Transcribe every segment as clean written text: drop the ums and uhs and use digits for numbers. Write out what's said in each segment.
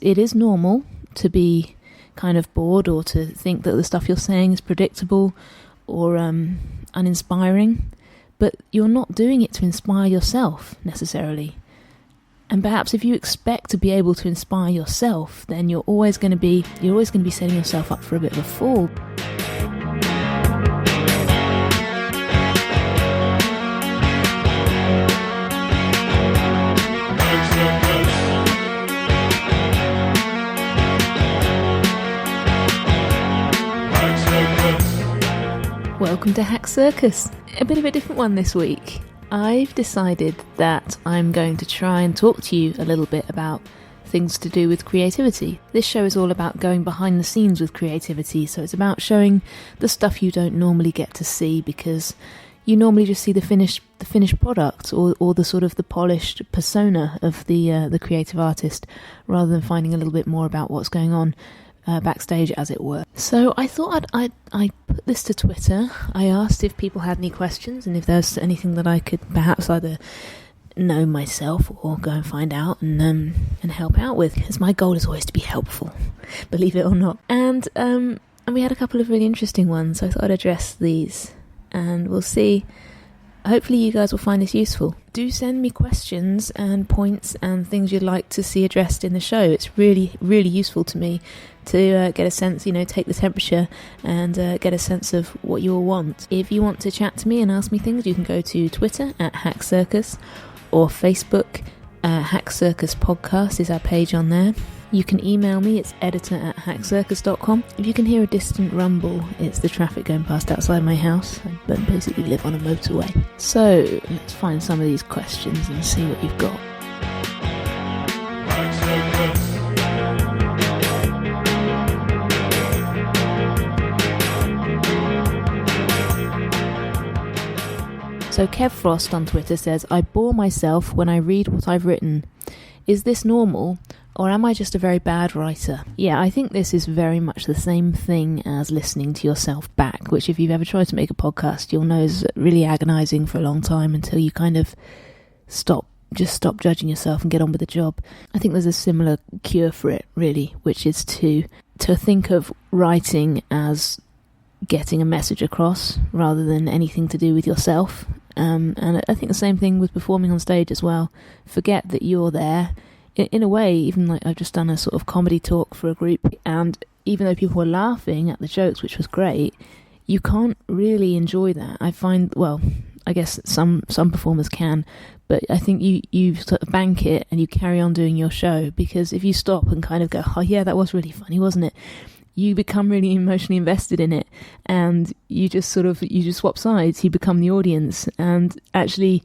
it is normal to be kind of bored or to think that the stuff you're saying is predictable or uninspiring, but you're not doing it to inspire yourself necessarily. And perhaps if you expect to be able to inspire yourself, then you're always going to be setting yourself up for a bit of a fall. Welcome to Hack Circus. A bit of a different one this week. I've decided that I'm going to try and talk to you a little bit about things to do with creativity. This show is all about going behind the scenes with creativity, so it's about showing the stuff you don't normally get to see because you normally just see the finished product or the sort of the polished persona of the creative artist, rather than finding a little bit more about what's going on backstage, as it were. So I thought I'd put this to Twitter. I asked if people had any questions and if there's anything that I could perhaps either know myself or go and find out and help out with, because my goal is always to be helpful, believe it or not. And we had a couple of really interesting ones, so I thought I'd address these, and we'll see. Hopefully you guys will find this useful. Do send me questions and points and things you'd like to see addressed in the show. It's really, really useful to me to get a sense, take the temperature and get a sense of what you all want. If you want to chat to me and ask me things, you can go to Twitter at Hack Circus or Facebook. Hack Circus Podcast is our page on there. You can email me, it's editor@hackcircus.com. If you can hear a distant rumble, it's the traffic going past outside my house. I basically live on a motorway. So, let's find some of these questions and see what you've got. So Kev Frost on Twitter says, I bore myself when I read what I've written. Is this normal? Or am I just a very bad writer? Yeah, I think this is very much the same thing as listening to yourself back, which if you've ever tried to make a podcast, you'll know is really agonising for a long time until you kind of stop judging yourself and get on with the job. I think there's a similar cure for it, really, which is to think of writing as getting a message across rather than anything to do with yourself. And I think the same thing with performing on stage as well. Forget that you're there. In a way, even like I've just done a sort of comedy talk for a group, and even though people were laughing at the jokes, which was great, you can't really enjoy that. I find, well, I guess some performers can, but I think you sort of bank it and you carry on doing your show, because if you stop and kind of go, oh yeah, that was really funny, wasn't it? You become really emotionally invested in it, and you just swap sides. You become the audience, and actually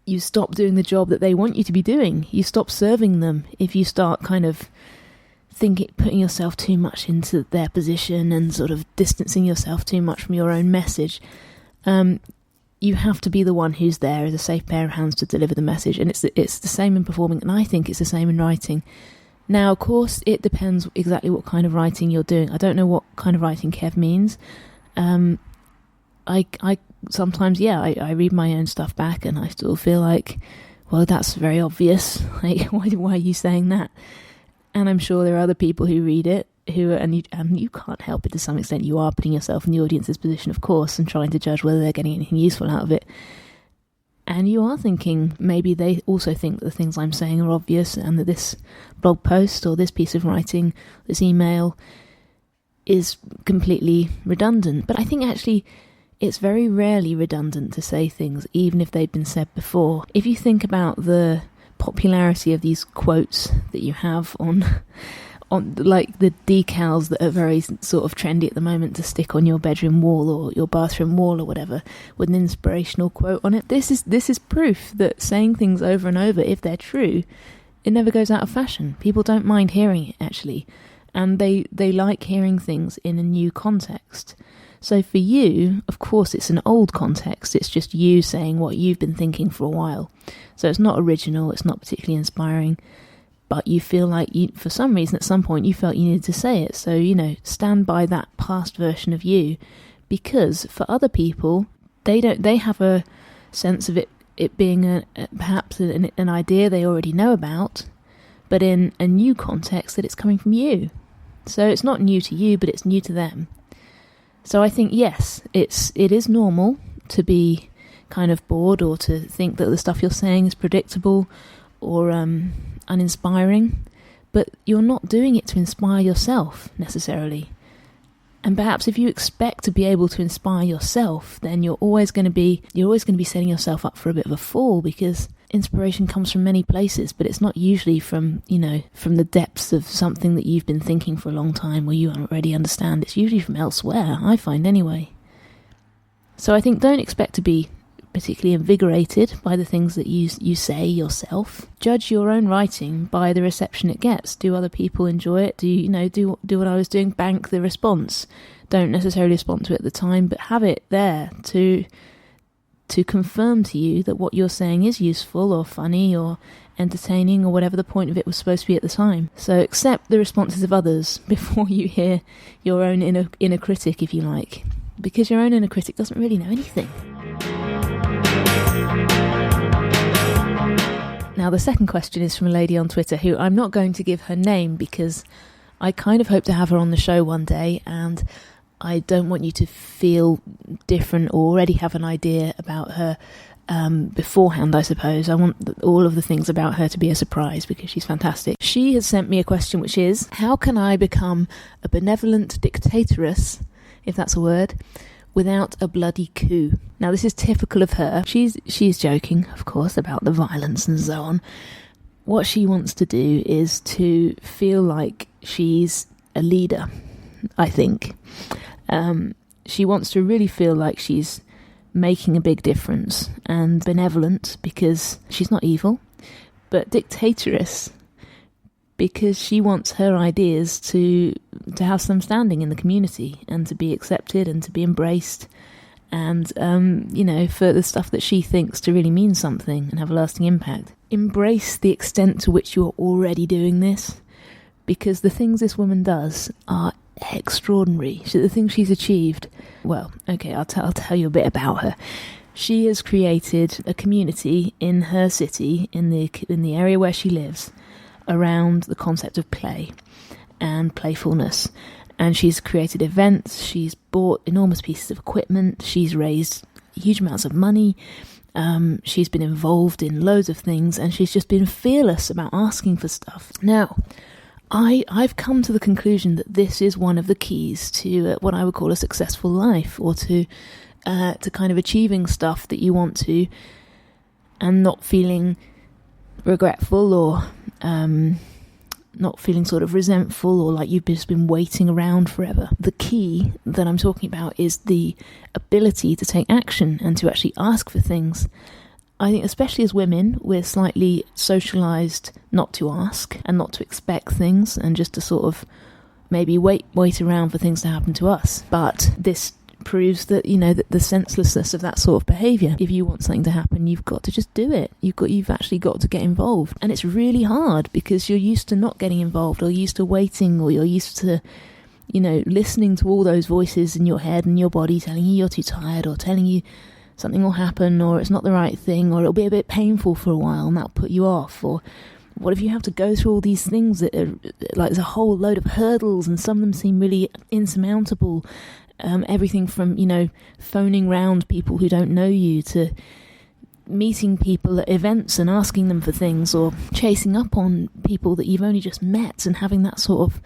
you stop doing the job that they want you to be doing. You stop serving them if you start kind of putting yourself too much into their position and sort of distancing yourself too much from your own message. You have to be the one who's there as a safe pair of hands to deliver the message, and it's the same in performing, and I think it's the same in writing. Now, of course, it depends exactly what kind of writing you're doing. I don't know what kind of writing Kev means. I sometimes, I read my own stuff back and I still feel like, well, that's very obvious. Like, why are you saying that? And I'm sure there are other people who read it and you can't help it to some extent. You are putting yourself in the audience's position, of course, and trying to judge whether they're getting anything useful out of it. And you are thinking, maybe they also think that the things I'm saying are obvious and that this blog post or this piece of writing, this email, is completely redundant. But I think actually it's very rarely redundant to say things, even if they've been said before. If you think about the popularity of these quotes that you have on like the decals that are very sort of trendy at the moment to stick on your bedroom wall or your bathroom wall or whatever, with an inspirational quote on it. This is proof that saying things over and over, if they're true, it never goes out of fashion. People don't mind hearing it, actually, and they like hearing things in a new context. So for you, of course, it's an old context. It's just you saying what you've been thinking for a while. So it's not original, it's not particularly inspiring, but you feel like for some reason at some point you felt you needed to say it. So, stand by that past version of you, because for other people, they have a sense of it being perhaps an idea they already know about, but in a new context that it's coming from you. So it's not new to you, but it's new to them. So I think, yes, it is normal to be kind of bored, or to think that the stuff you're saying is predictable or uninspiring, but you're not doing it to inspire yourself necessarily. And perhaps if you expect to be able to inspire yourself, then you're always going to be setting yourself up for a bit of a fall, because inspiration comes from many places, but it's not usually from the depths of something that you've been thinking for a long time or you already understand. It's usually from elsewhere, I find anyway. So I think don't expect to be particularly invigorated by the things that you say yourself. Judge your own writing by the reception it gets. Do other people enjoy it? Do what I was doing, bank the response. Don't necessarily respond to it at the time, but have it there to confirm to you that what you're saying is useful or funny or entertaining or whatever the point of it was supposed to be at the time. So accept the responses of others before you hear your own inner critic, if you like, because your own inner critic doesn't really know anything. Now, the second question is from a lady on Twitter who I'm not going to give her name because I kind of hope to have her on the show one day, and I don't want you to feel different or already have an idea about her beforehand, I suppose. I want all of the things about her to be a surprise because she's fantastic. She has sent me a question which is, how can I become a benevolent dictatoress, if that's a word, without a bloody coup? Now, this is typical of her. She's joking, of course, about the violence and so on. What she wants to do is to feel like she's a leader, I think. She wants to really feel like she's making a big difference, and benevolent because she's not evil, but dictatoress because she wants her ideas to have some standing in the community and to be accepted and to be embraced, and for the stuff that she thinks to really mean something and have a lasting impact. Embrace the extent to which you're already doing this, because the things this woman does are extraordinary. The things she's achieved, well, okay, I'll tell you a bit about her. She has created a community in her city, in the area where she lives, around the concept of play and playfulness. And she's created events, she's bought enormous pieces of equipment, she's raised huge amounts of money, she's been involved in loads of things, and she's just been fearless about asking for stuff. Now, I've come to the conclusion that this is one of the keys to what I would call a successful life, or to kind of achieving stuff that you want to, and not feeling regretful or not feeling sort of resentful or like you've just been waiting around forever. The key that I'm talking about is the ability to take action and to actually ask for things. I think especially as women, we're slightly socialised not to ask and not to expect things, and just to sort of maybe wait around for things to happen to us. But this proves that, the senselessness of that sort of behaviour. If you want something to happen, you've got to just do it. You've actually got to get involved. And it's really hard because you're used to not getting involved, or used to waiting, or you're used to, listening to all those voices in your head and your body telling you you're too tired, or telling you something will happen, or it's not the right thing, or it'll be a bit painful for a while and that'll put you off. Or what if you have to go through all these things that are like, there's a whole load of hurdles and some of them seem really insurmountable. Everything from, phoning round people who don't know you, to meeting people at events and asking them for things, or chasing up on people that you've only just met and having that sort of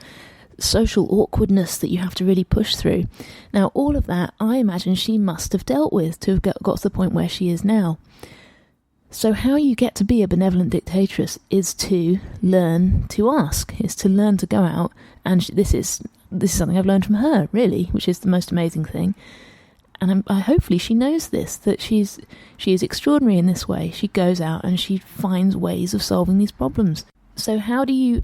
social awkwardness that you have to really push through. Now, all of that, I imagine she must have dealt with to have got to the point where she is now. So how you get to be a benevolent dictatress is to learn to ask, is to learn to go out, and this is something I've learned from her, really, which is the most amazing thing. And hopefully she knows this, that she is extraordinary in this way. She goes out and she finds ways of solving these problems. So how do you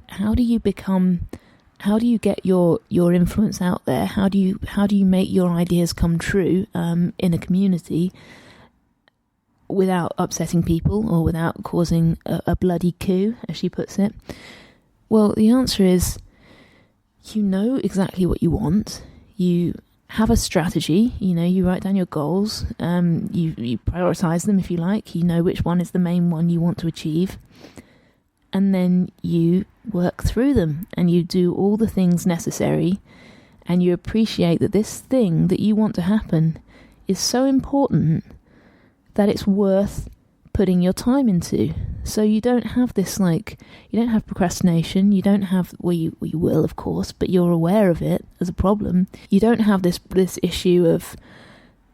get your influence out there? How do you make your ideas come true in a community without upsetting people, or without causing a bloody coup, as she puts it? Well, the answer is, you know exactly what you want. You have a strategy. You write down your goals. You prioritise them, if you like. You know which one is the main one you want to achieve. And then you work through them and you do all the things necessary, and you appreciate that this thing that you want to happen is so important that it's worth putting your time into. So you don't have this, like, you don't have procrastination, you don't have, well, you will, of course, but you're aware of it as a problem. You don't have this issue of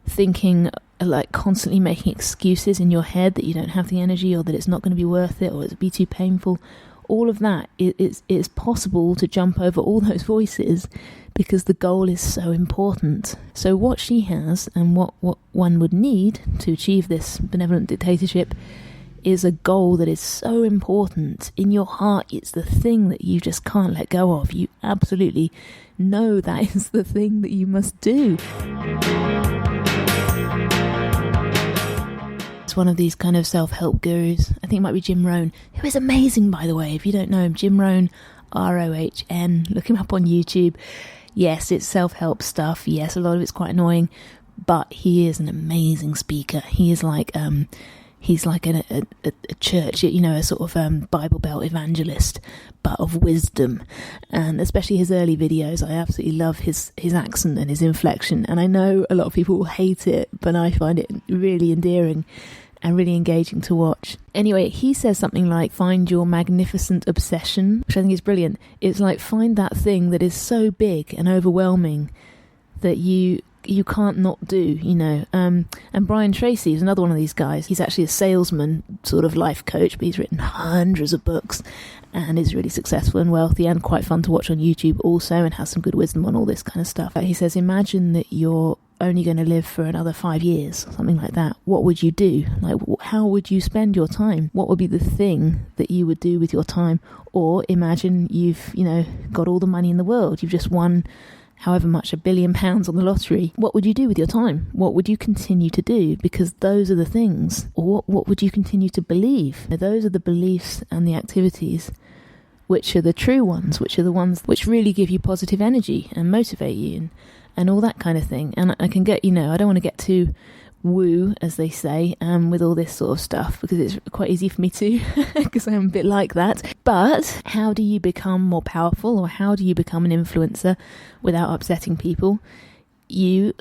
thinking, like, constantly making excuses in your head that you don't have the energy, or that it's not going to be worth it, or it'll be too painful. All of that, it's possible to jump over all those voices because the goal is so important. So what she has, and what one would need to achieve this benevolent dictatorship, is a goal that is so important. In your heart, it's the thing that you just can't let go of. You absolutely know that is the thing that you must do. It's one of these kind of self-help gurus. I think it might be Jim Rohn, who is amazing, by the way. If you don't know him, Jim Rohn, Rohn, look him up on YouTube. Yes, it's self-help stuff. Yes, a lot of it's quite annoying, but he is an amazing speaker. He is like he's like a church, a sort of Bible Belt evangelist, but of wisdom. And especially his early videos, I absolutely love his accent and his inflection. And I know a lot of people will hate it, but I find it really endearing and really engaging to watch. Anyway, he says something like, find your magnificent obsession, which I think is brilliant. It's like, find that thing that is so big and overwhelming that you can't not do, And Brian Tracy is another one of these guys. He's actually a salesman, sort of life coach, but he's written hundreds of books and is really successful and wealthy and quite fun to watch on YouTube also, and has some good wisdom on all this kind of stuff. He says, imagine that you're only going to live for another 5 years, something like that. What would you do? Like, how would you spend your time? What would be the thing that you would do with your time? Or imagine you've, got all the money in the world. You've just won however much, £1 billion on the lottery. What would you do with your time? What would you continue to do? Because those are the things. Or what would you continue to believe? Now, those are the beliefs and the activities which are the true ones, which are the ones which really give you positive energy and motivate you and all that kind of thing. And I can get, I don't want to get too woo, as they say, with all this sort of stuff, because it's quite easy for me to, because I'm a bit like that. But how do you become more powerful, or how do you become an influencer without upsetting people? You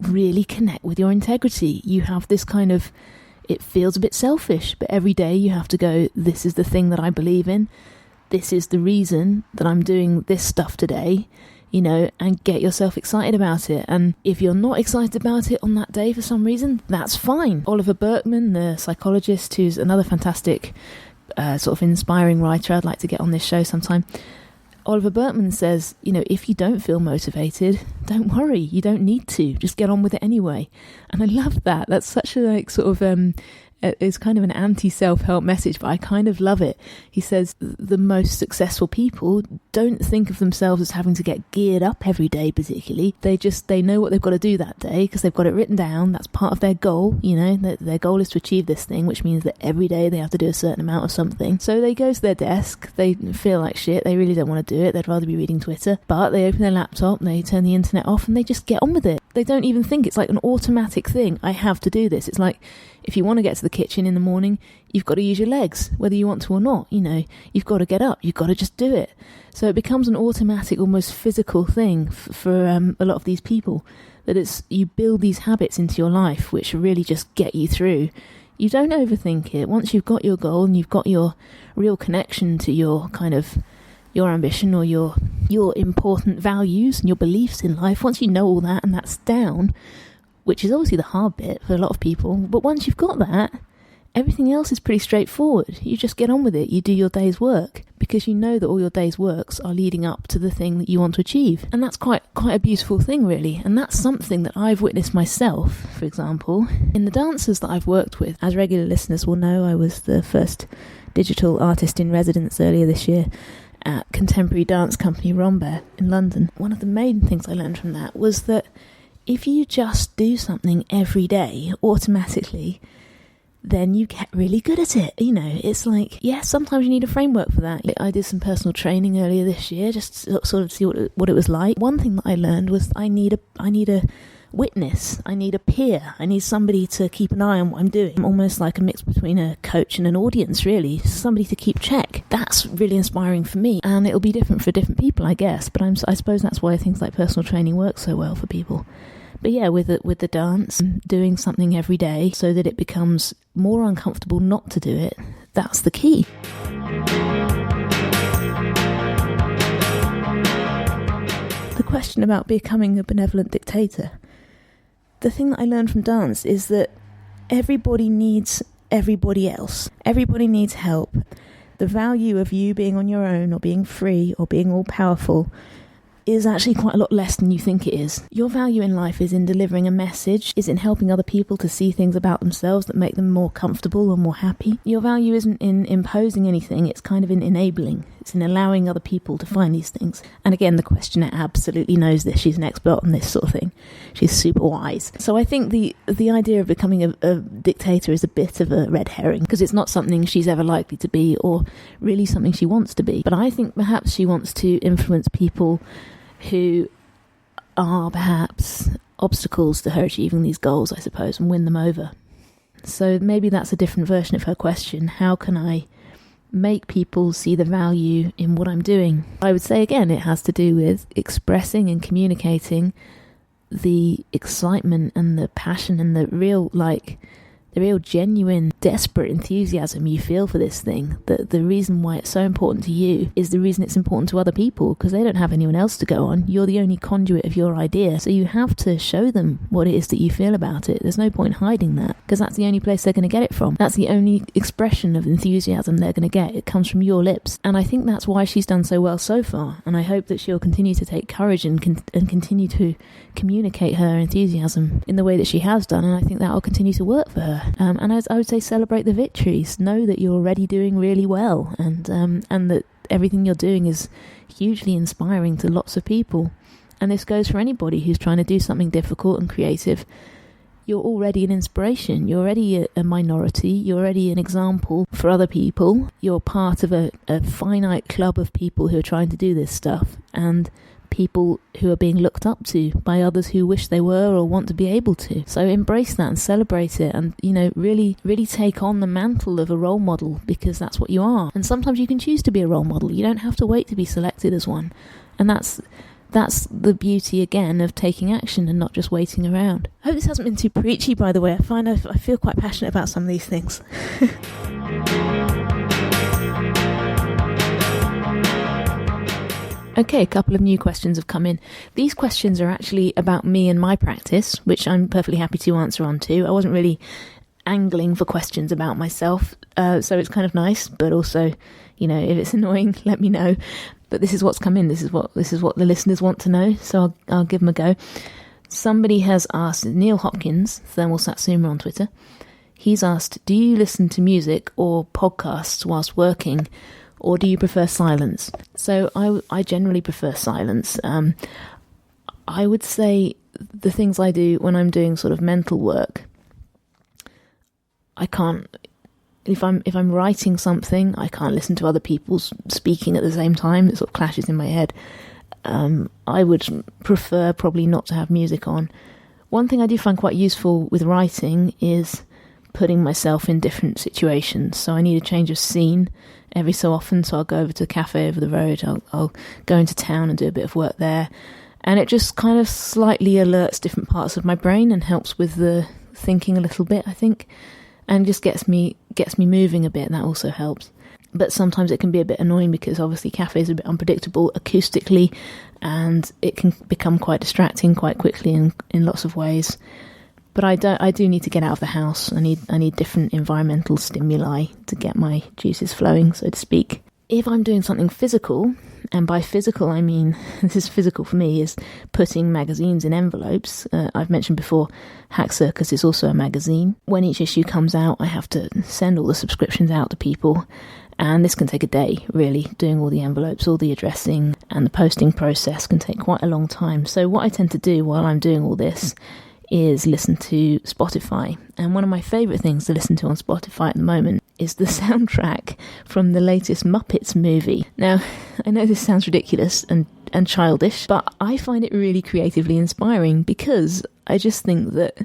really connect with your integrity. You have this kind of, it feels a bit selfish, but every day you have to go, this is the thing that I believe in. This is the reason that I'm doing this stuff today. And get yourself excited about it. And if you're not excited about it on that day for some reason, that's fine. Oliver Burkeman, the psychologist, who's another fantastic sort of inspiring writer, I'd like to get on this show sometime. Oliver Burkeman says, if you don't feel motivated, don't worry, you don't need to. Just get on with it anyway. And I love that. That's such a it's kind of an anti-self-help message, but I kind of love it. He says the most successful people don't think of themselves as having to get geared up every day particularly. They know what they've got to do that day because they've got it written down. That's part of their goal, their goal is to achieve this thing, which means that every day they have to do a certain amount of something. So they go to their desk, they feel like shit, they really don't want to do it, they'd rather be reading Twitter, but they open their laptop, they turn the internet off, and they just get on with it. They don't even think. It's like an automatic thing. I have to do this. It's like, if you want to get to the kitchen in the morning, you've got to use your legs, whether you want to or not. You've got to get up. You've got to just do it. So it becomes an automatic, almost physical thing for a lot of these people. That you build these habits into your life, which really just get you through. You don't overthink it. Once you've got your goal and you've got your real connection to your kind of your ambition or your important values and your beliefs in life, once you know all that and that's down, which is obviously the hard bit for a lot of people, but once you've got that, everything else is pretty straightforward. You just get on with it. You do your day's work because you know that all your day's works are leading up to the thing that you want to achieve. And that's quite a beautiful thing, really. And that's something that I've witnessed myself, for example, in the dancers that I've worked with. As regular listeners will know, I was the first digital artist in residence earlier this year at contemporary dance company Rambert in London. One of the main things I learned from that was that if you just do something every day automatically, then you get really good at it. It's like, yes, sometimes you need a framework for that. I did some personal training earlier this year just to sort of see what it was like. One thing that I learned was I need a witness. I need a peer. I need somebody to keep an eye on what I'm doing. I'm almost like a mix between a coach and an audience, really. Somebody to keep check. That's really inspiring for me. And it'll be different for different people, I guess. But I suppose that's why things like personal training work so well for people. But yeah, with the dance, doing something every day so that it becomes more uncomfortable not to do it, that's the key. The question about becoming a benevolent dictator. The thing that I learned from dance is that everybody needs everybody else. Everybody needs help. The value of you being on your own or being free or being all powerful is actually quite a lot less than you think it is. Your value in life is in delivering a message, is in helping other people to see things about themselves that make them more comfortable and more happy. Your value isn't in imposing anything, it's kind of in enabling. It's in allowing other people to find these things. And again, the questioner absolutely knows this. She's an expert on this sort of thing. She's super wise. So I think the idea of becoming a dictator is a bit of a red herring, because it's not something she's ever likely to be, or really something she wants to be. But I think perhaps she wants to influence people who are perhaps obstacles to her achieving these goals, I suppose, and win them over. So maybe that's a different version of her question. How can I make people see the value in what I'm doing? I would say, again, it has to do with expressing and communicating the excitement and the passion and the real genuine, desperate enthusiasm you feel for this thing. The reason why it's so important to you is the reason it's important to other people, because they don't have anyone else to go on. You're the only conduit of your idea, so you have to show them what it is that you feel about it. There's no point hiding that, because that's the only place they're going to get it from. That's the only expression of enthusiasm they're going to get. It comes from your lips, and I think that's why she's done so well so far, and I hope that she'll continue to take courage and continue to communicate her enthusiasm in the way that she has done, and I think that will continue to work for her. And as I would say, celebrate the victories. Know that you're already doing really well, and that everything you're doing is hugely inspiring to lots of people. And this goes for anybody who's trying to do something difficult and creative. You're already an inspiration. You're already a minority. You're already an example for other people. You're part of a finite club of people who are trying to do this stuff, and people who are being looked up to by others who wish they were or want to be able to. So embrace that and celebrate it, and really take on the mantle of a role model, because that's what you are. And sometimes you can choose to be a role model. You don't have to wait to be selected as one. And that's the beauty, again, of taking action and not just waiting around. I hope this hasn't been too preachy, by the way. I feel quite passionate about some of these things. Okay, a couple of new questions have come in. These questions are actually about me and my practice, which I'm perfectly happy to answer on to. I wasn't really angling for questions about myself, so it's kind of nice, but also, if it's annoying, let me know. But this is what's come in. This is what the listeners want to know, so I'll give them a go. Somebody has asked, Neil Hopkins, Thermal Satsuma on Twitter, he's asked, do you listen to music or podcasts whilst working, or do you prefer silence? So I generally prefer silence. I would say the things I do when I'm doing sort of mental work, I can't, if I'm writing something, I can't listen to other people speaking at the same time. It sort of clashes in my head. I would prefer probably not to have music on. One thing I do find quite useful with writing is putting myself in different situations. So I need a change of scene every so often, so I'll go over to a cafe over the road, I'll go into town and do a bit of work there, and it just kind of slightly alerts different parts of my brain and helps with the thinking a little bit, I think, and just gets me moving a bit, and that also helps. But sometimes it can be a bit annoying, because obviously cafes are a bit unpredictable acoustically, and it can become quite distracting quite quickly in lots of ways. But I do need to get out of the house. I need different environmental stimuli to get my juices flowing, so to speak. If I'm doing something physical, and by physical I mean, this is physical for me, is putting magazines in envelopes. I've mentioned before, Hack Circus is also a magazine. When each issue comes out, I have to send all the subscriptions out to people, and this can take a day, really. Doing all the envelopes, all the addressing, and the posting process can take quite a long time. So what I tend to do while I'm doing all this is listen to Spotify. And one of my favourite things to listen to on Spotify at the moment is the soundtrack from the latest Muppets movie. Now, I know this sounds ridiculous and childish, but I find it really creatively inspiring, because I just think that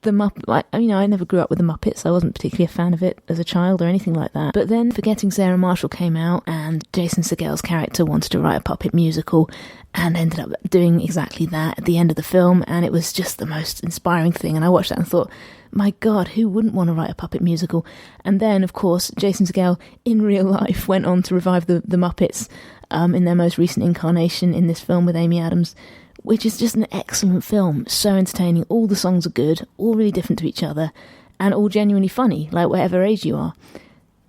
the Muppet, I never grew up with the Muppets. I wasn't particularly a fan of it as a child or anything like that. But then Forgetting Sarah Marshall came out, and Jason Segel's character wanted to write a puppet musical and ended up doing exactly that at the end of the film, and it was just the most inspiring thing. And I watched that and thought, my God, who wouldn't want to write a puppet musical? And then, of course, Jason Segel in real life went on to revive the Muppets in their most recent incarnation in this film with Amy Adams, which is just an excellent film, so entertaining. All the songs are good, all really different to each other, and all genuinely funny, like whatever age you are.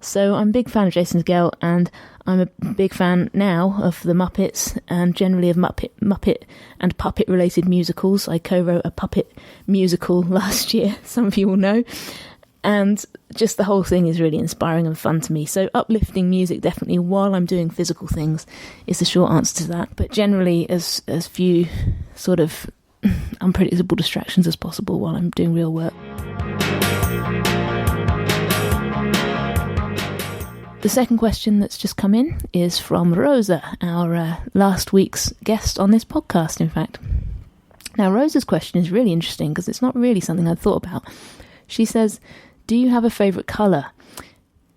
So I'm a big fan of Jason Segel, and I'm a big fan now of the Muppets, and generally of Muppet and puppet-related musicals. I co-wrote a puppet musical last year, some of you will know, and just the whole thing is really inspiring and fun to me. So uplifting music, definitely, while I'm doing physical things, is the short answer to that. But generally, as few sort of unpredictable distractions as possible while I'm doing real work. The second question that's just come in is from Rosa, our last week's guest on this podcast, in fact. Now, Rosa's question is really interesting because it's not really something I'd thought about. She says, do you have a favourite colour?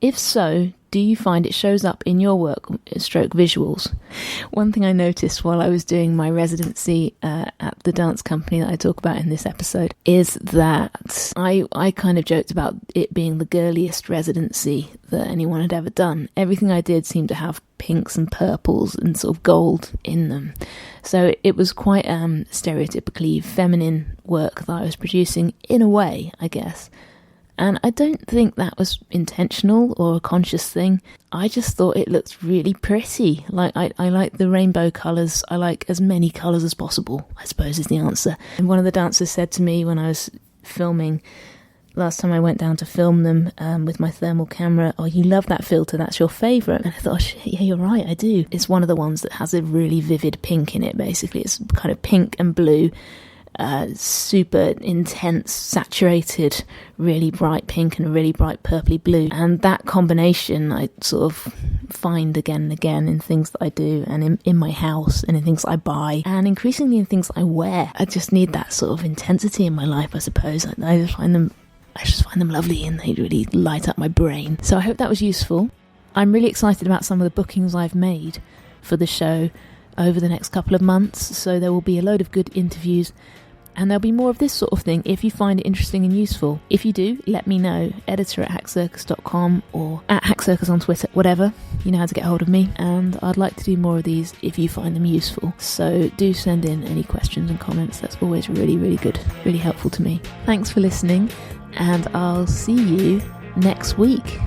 If so, do you find it shows up in your work stroke visuals? One thing I noticed while I was doing my residency at the dance company that I talk about in this episode is that I kind of joked about it being the girliest residency that anyone had ever done. Everything I did seemed to have pinks and purples and sort of gold in them. So it was quite stereotypically feminine work that I was producing, in a way, I guess. And I don't think that was intentional or a conscious thing. I just thought it looked really pretty. Like I like the rainbow colours. I like as many colours as possible, I suppose, is the answer. And one of the dancers said to me when I was filming, last time I went down to film them with my thermal camera, oh, you love that filter, that's your favourite. And I thought, oh, shit, yeah, you're right, I do. It's one of the ones that has a really vivid pink in it, basically. It's kind of pink and blue. Super intense, saturated, really bright pink and a really bright purpley blue, and that combination I sort of find again and again in things that I do, and in my house, and in things that I buy, and increasingly in things that I wear. I just need that sort of intensity in my life, I suppose. I just find them lovely, and they really light up my brain. So I hope that was useful. I'm really excited about some of the bookings I've made for the show over the next couple of months, so there will be a load of good interviews, and there'll be more of this sort of thing if you find it interesting and useful. If you do, let me know. editor@hackcircus.com or @hackcircus on Twitter, whatever. You know how to get hold of me, and I'd like to do more of these if you find them useful. So do send in any questions and comments. That's always really, really good, really helpful to me. Thanks for listening, and I'll see you next week.